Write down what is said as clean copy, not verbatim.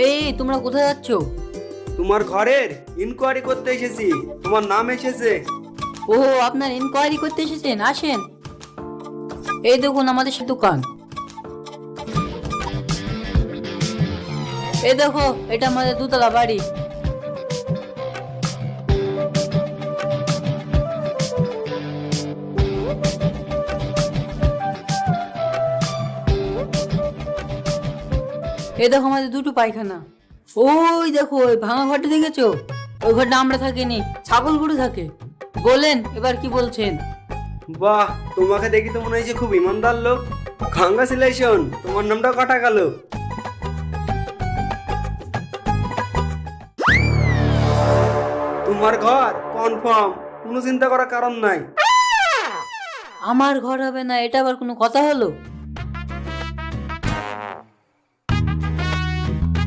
এই তোমরা কোথায় যাচ্ছ? তোমার ঘরের ইনকোয়ারি করতে এসেছি, তোমার নাম এসেছে। ও, আপনার ইনকোয়ারি করতে এসেছেন, আসেন। এই দেখুন আমাদের সে দোকান। এই দেখো, এটা আমাদের দুতলা বাড়ি। এই দেখো আমাদের দুটো পায়খানা। ওই দেখো ওই ভাঙা ঘরটা দেখেছো? ওই ঘরটা আমরা থাকিনি, ছাগল গরু থাকে। বলেন এবার কি বলছেন? বাহ, তোমাকে দেখি তো মনে হয়েছে খুব ইমানদার লোক। কংগ্রাচুলেশন, তোমার নামটা কাটা গেল। তোমার ঘর কনফার্ম, কোনো চিন্তা করার কারণ নাই। আমার ঘর হবে না, এটা আবার কোনো কথা হলো?